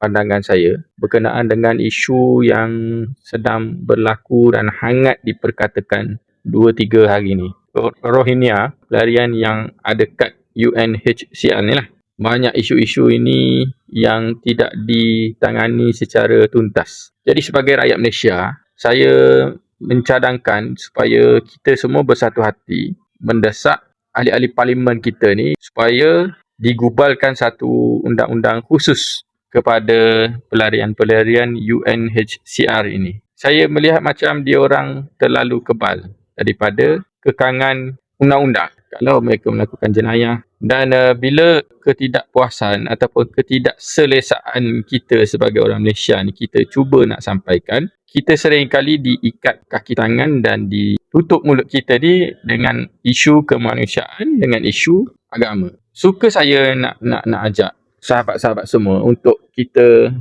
pandangan saya berkenaan dengan isu yang sedang berlaku dan hangat diperkatakan 2-3 hari ini. Rohingya, pelarian yang ada kat UNHCR ni lah. Banyak isu-isu ini yang tidak ditangani secara tuntas. Jadi sebagai rakyat Malaysia, saya mencadangkan supaya kita semua bersatu hati mendesak ahli-ahli parlimen kita ni supaya digubalkan satu undang-undang khusus kepada pelarian-pelarian UNHCR ini. Saya melihat macam dia orang terlalu kebal daripada kekangan undang-undang kalau mereka melakukan jenayah. Dan bila ketidakpuasan ataupun ketidakselesaan kita sebagai orang Malaysia ni kita cuba nak sampaikan, kita seringkali diikat kaki tangan dan ditutup mulut kita ni dengan isu kemanusiaan, dengan isu agama. Suka saya nak ajak sahabat-sahabat semua untuk kita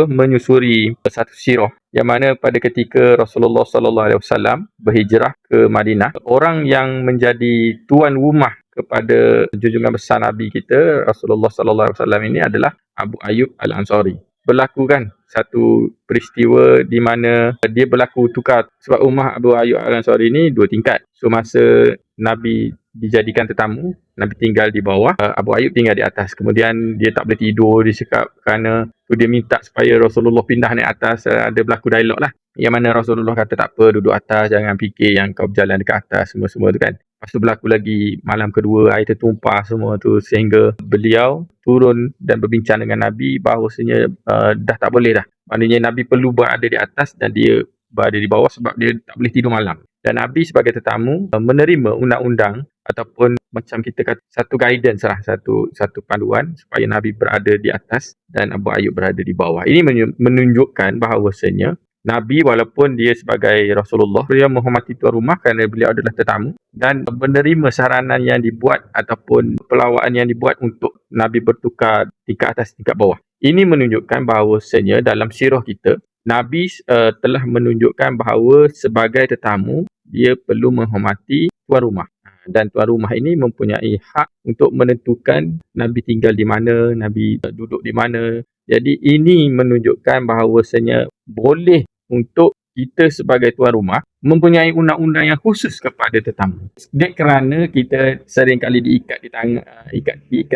menyusuri satu sirah yang mana pada ketika Rasulullah sallallahu alaihi wasallam berhijrah ke Madinah, orang yang menjadi tuan rumah kepada junjungan besar Nabi kita Rasulullah sallallahu alaihi wasallam ini adalah Abu Ayyub Al-Ansari. Berlaku kan satu peristiwa di mana dia berlaku tukar sebab rumah Abu Ayyub Al-Ansari ini 2 tingkat. So masa Nabi dijadikan tetamu, Nabi tinggal di bawah, Abu Ayyub tinggal di atas. Kemudian dia tak boleh tidur, dia cakap kerana dia minta supaya Rasulullah pindah naik atas. Ada berlaku dialog lah yang mana Rasulullah kata tak apa, duduk atas, jangan fikir yang kau berjalan dekat atas, semua-semua tu kan. Lepas tu berlaku lagi malam kedua, air tertumpah semua tu sehingga beliau turun dan berbincang dengan Nabi bahawasanya dah tak boleh dah. Maknanya Nabi perlu berada di atas dan dia berada di bawah sebab dia tak boleh tidur malam. Dan Nabi sebagai tetamu menerima undang-undang ataupun macam kita kata satu guidance lah, satu panduan supaya Nabi berada di atas dan Abu Ayyub berada di bawah. Ini menunjukkan bahawasanya Nabi walaupun dia sebagai Rasulullah, beliau menghormati tuan rumah kerana beliau adalah tetamu dan menerima saranan yang dibuat ataupun pelawaan yang dibuat untuk Nabi bertukar tingkat atas tingkat bawah. Ini menunjukkan bahawasanya dalam sirah kita, Nabi telah menunjukkan bahawa sebagai tetamu, dia perlu menghormati tuan rumah. Dan tuan rumah ini mempunyai hak untuk menentukan Nabi tinggal di mana, Nabi duduk di mana. Jadi ini menunjukkan bahawasanya boleh untuk kita sebagai tuan rumah mempunyai undang-undang yang khusus kepada tetamu. Dia kerana kita seringkali diikat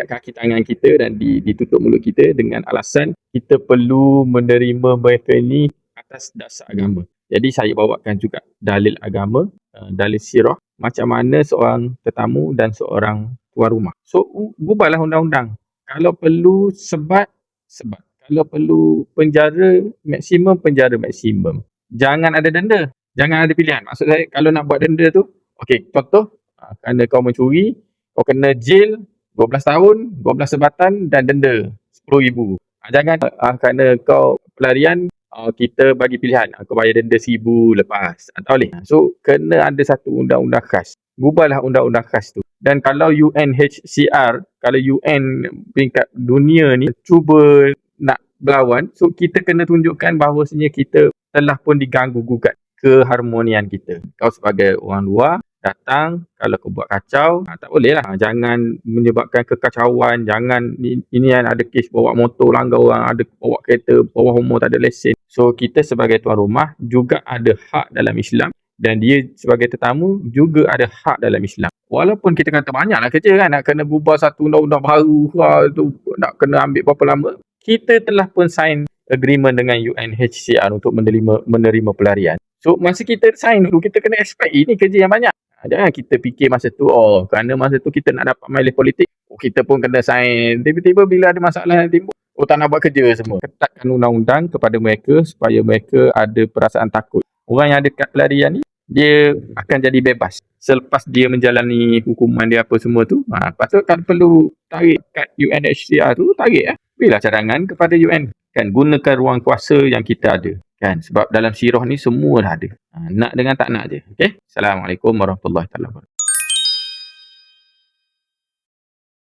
kaki tangan kita dan ditutup mulut kita dengan alasan kita perlu menerima mereka ini atas dasar agama. Jadi saya bawakan juga dalil agama, dalil sirah, macam mana seorang tetamu dan seorang tuan rumah. So, ubahlah undang-undang. Kalau perlu sebat. Kalau perlu penjara maksimum. Jangan ada denda. Jangan ada pilihan. Maksud saya, kalau nak buat denda tu, okey, contoh, kerana kau mencuri, kau kena jail 12 tahun, 12 sebatan dan denda RM10,000. Jangan kerana kau pelarian, kita bagi pilihan. Kau bayar denda RM1,000 lepas. Tak boleh. So, kena ada satu undang-undang khas. Ubahlah undang-undang khas tu. Dan kalau UNHCR, kalau UN peringkat dunia ni cuba nak berlawan, so kita kena tunjukkan bahawasanya kita telah pun diganggu gugat keharmonian kita. Kau sebagai orang luar datang, kalau kau buat kacau, tak boleh lah. Jangan menyebabkan kekacauan, jangan ini yang ada kes bawa motor langgar orang, ada bawa kereta, bawa homo tak ada lesen. So kita sebagai tuan rumah juga ada hak dalam Islam dan dia sebagai tetamu juga ada hak dalam Islam. Walaupun kita kata banyaklah kerja kan, nak kena berubah satu undang-undang baru, tu nak kena ambil berapa lama. Kita telah pun sign agreement dengan UNHCR untuk menerima pelarian. So masa kita sign dulu, kita kena expect ini kerja yang banyak. Jangan kita fikir masa tu, kerana masa tu kita nak dapat mileage politik, kita pun kena sign. Tiba-tiba bila ada masalah yang timbul, tak nak buat kerja semua. Ketatkan undang-undang kepada mereka supaya mereka ada perasaan takut. Orang yang ada kad pelarian ni, dia akan jadi bebas selepas dia menjalani hukuman dia apa semua tu. Lepas tu kan perlu tarik kad UNHCR tu, tarik berilah cadangan kepada UN. Kan, gunakan ruang kuasa yang kita ada. Kan, sebab dalam sirah ni semua dah ada. Nak dengan tak nak je. Okey. Assalamualaikum warahmatullahi wabarakatuh.